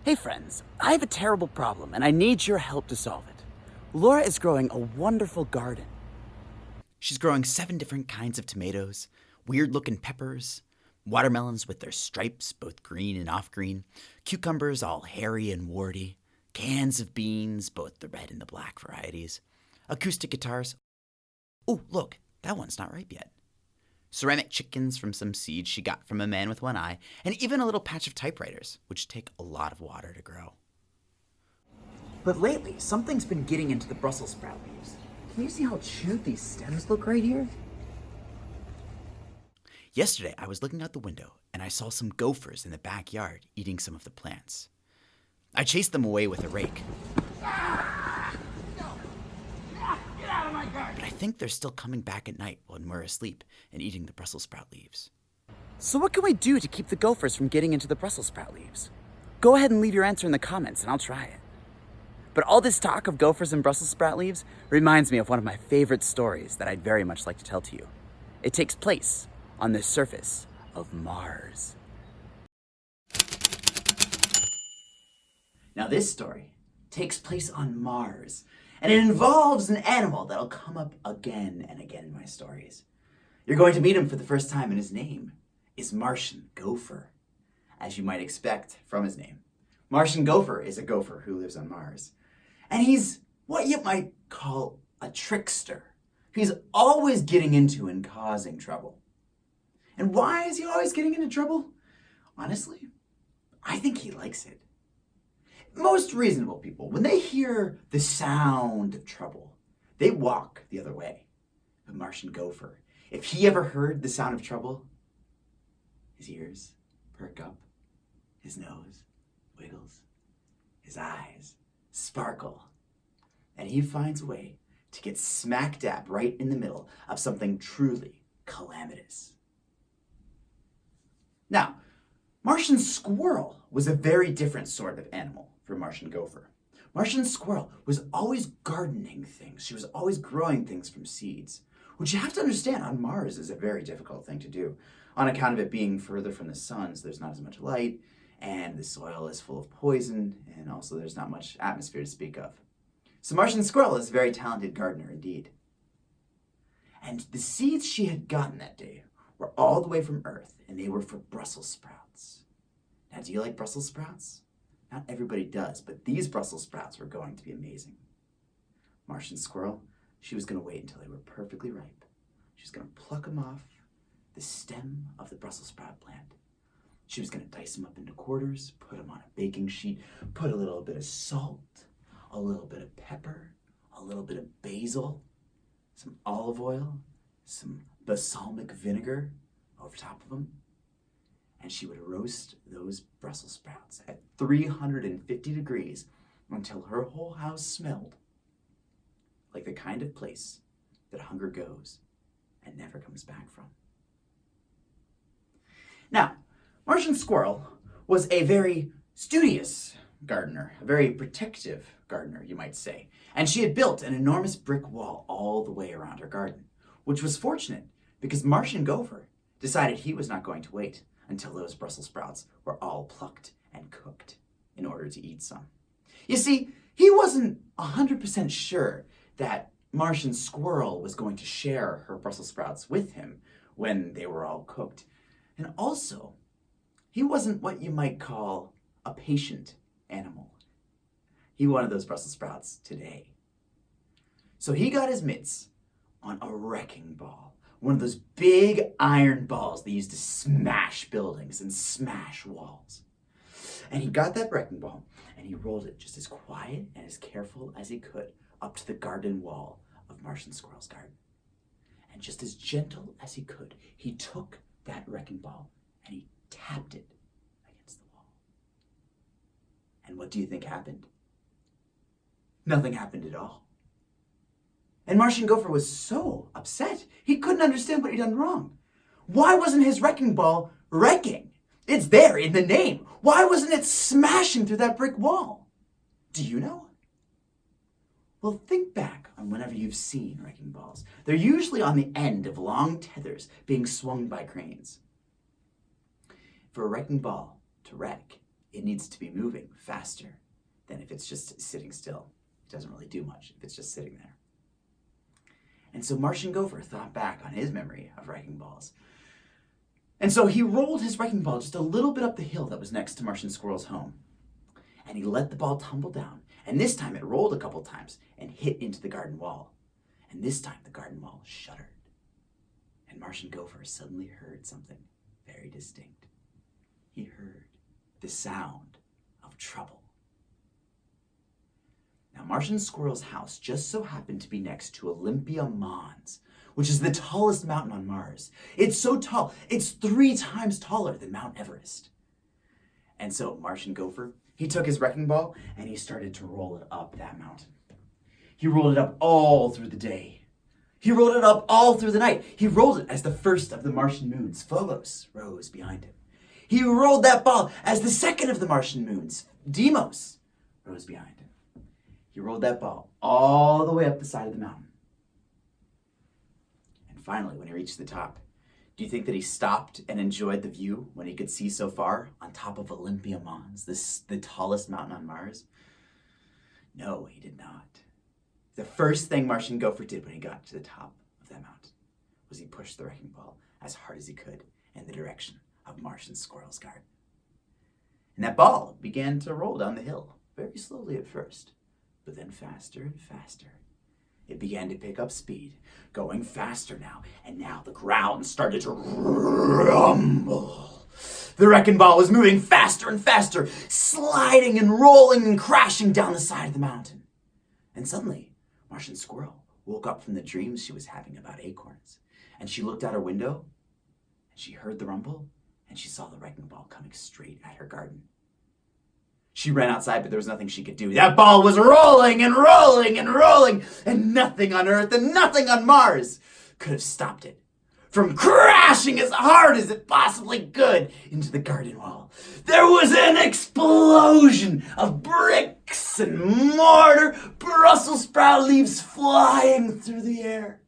Hey friends, I have a terrible problem and I need your help to solve it. Laura is growing a wonderful garden. She's growing 7 different kinds of tomatoes, weird looking peppers, watermelons with their stripes, both green and off green, cucumbers all hairy and warty, cans of beans, both the red and the black varieties, acoustic guitars. Oh, look, that one's not ripe yet. Ceramic chickens from some seeds she got from a man with one eye, and even a little patch of typewriters, which take a lot of water to grow. But lately, something's been getting into the Brussels sprout leaves. Can you see how chewed these stems look right here? Yesterday, I was looking out the window, and I saw some gophers in the backyard eating some of the plants. I chased them away with a rake. But I think they're still coming back at night when we're asleep and eating the Brussels sprout leaves. So what can we do to keep the gophers from getting into the Brussels sprout leaves? Go ahead and leave your answer in the comments and I'll try it. But all this talk of gophers and Brussels sprout leaves reminds me of one of my favorite stories that I'd very much like to tell to you. It takes place on the surface of Mars. Now this story takes place on Mars, and it involves an animal that'll come up again and again in my stories. You're going to meet him for the first time, and his name is Martian Gopher, as you might expect from his name. Martian Gopher is a gopher who lives on Mars, and he's what you might call a trickster. He's always getting into and causing trouble. And why is he always getting into trouble? Honestly, I think he likes it. Most reasonable people, when they hear the sound of trouble, they walk the other way. But Martian Gopher, if he ever heard the sound of trouble, his ears perk up, his nose wiggles, his eyes sparkle, and he finds a way to get smack dab right in the middle of something truly calamitous. Now, Martian Squirrel was a very different sort of animal from Martian Gopher. Martian Squirrel was always gardening things. She was always growing things from seeds, which you have to understand on Mars is a very difficult thing to do on account of it being further from the sun, so there's not as much light, and the soil is full of poison, and also there's not much atmosphere to speak of. So Martian Squirrel is a very talented gardener indeed. And the seeds she had gotten that day were all the way from Earth, and they were for Brussels sprouts. Now, do you like Brussels sprouts? Not everybody does, but these Brussels sprouts were going to be amazing. Martian Squirrel, she was going to wait until they were perfectly ripe. She was going to pluck them off the stem of the Brussels sprout plant. She was going to dice them up into quarters, put them on a baking sheet, put a little bit of salt, a little bit of pepper, a little bit of basil, some olive oil, some balsamic vinegar over top of them. And she would roast those Brussels sprouts at 350 degrees until her whole house smelled like the kind of place that hunger goes and never comes back from. Now, Martian Squirrel was a very studious gardener, a very protective gardener, you might say. And she had built an enormous brick wall all the way around her garden, which was fortunate because Martian Gopher decided he was not going to wait until those Brussels sprouts were all plucked and cooked in order to eat some. You see, he wasn't 100% sure that Martian Squirrel was going to share her Brussels sprouts with him when they were all cooked. And also, he wasn't what you might call a patient animal. He wanted those Brussels sprouts today. So he got his mitts on a wrecking ball, one of those big iron balls they used to smash buildings and smash walls. And he got that wrecking ball and he rolled it just as quiet and as careful as he could up to the garden wall of Martian Squirrel's garden. And just as gentle as he could, he took that wrecking ball and he tapped it against the wall. And what do you think happened? Nothing happened at all. And Martian Gopher was so upset, he couldn't understand what he'd done wrong. Why wasn't his wrecking ball wrecking? It's there in the name. Why wasn't it smashing through that brick wall? Do you know? Well, think back on whenever you've seen wrecking balls. They're usually on the end of long tethers being swung by cranes. For a wrecking ball to wreck, it needs to be moving faster than if it's just sitting still. It doesn't really do much if it's just sitting there. And so Martian Gopher thought back on his memory of wrecking balls. And so he rolled his wrecking ball just a little bit up the hill that was next to Martian Squirrel's home. And he let the ball tumble down. And this time it rolled a couple times and hit into the garden wall. And this time the garden wall shuddered. And Martian Gopher suddenly heard something very distinct. He heard the sound of trouble. Now, Martian Squirrel's house just so happened to be next to Olympia Mons, which is the tallest mountain on Mars. It's so tall, it's 3 times taller than Mount Everest. And so Martian Gopher, he took his wrecking ball and he started to roll it up that mountain. He rolled it up all through the day. He rolled it up all through the night. He rolled it as the first of the Martian moons, Phobos, rose behind him. He rolled that ball as the second of the Martian moons, Deimos, rose behind him. He rolled that ball all the way up the side of the mountain. And finally, when he reached the top, do you think that he stopped and enjoyed the view when he could see so far on top of Olympia Mons, the tallest mountain on Mars? No, he did not. The first thing Martian Gopher did when he got to the top of that mountain was he pushed the wrecking ball as hard as he could in the direction of Martian Squirrel's garden. And that ball began to roll down the hill, very slowly at first, but then faster and faster. It began to pick up speed, going faster now, and now the ground started to rumble. The wrecking ball was moving faster and faster, sliding and rolling and crashing down the side of the mountain. And suddenly, Martian Squirrel woke up from the dreams she was having about acorns, and she looked out her window, and she heard the rumble, and she saw the wrecking ball coming straight at her garden. She ran outside, but there was nothing she could do. That ball was rolling and rolling and rolling, and nothing on Earth and nothing on Mars could have stopped it from crashing as hard as it possibly could into the garden wall. There was an explosion of bricks and mortar, Brussels sprout leaves flying through the air.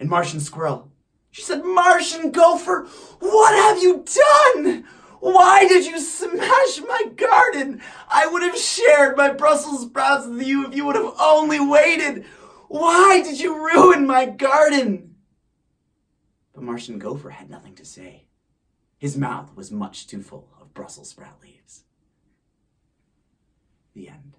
And Martian Squirrel, she said, "Martian Gopher, what have you done? Why did you smash my garden? I would have shared my Brussels sprouts with you if you would have only waited. Why did you ruin my garden?" But Martian Gopher had nothing to say. His mouth was much too full of Brussels sprout leaves. The end.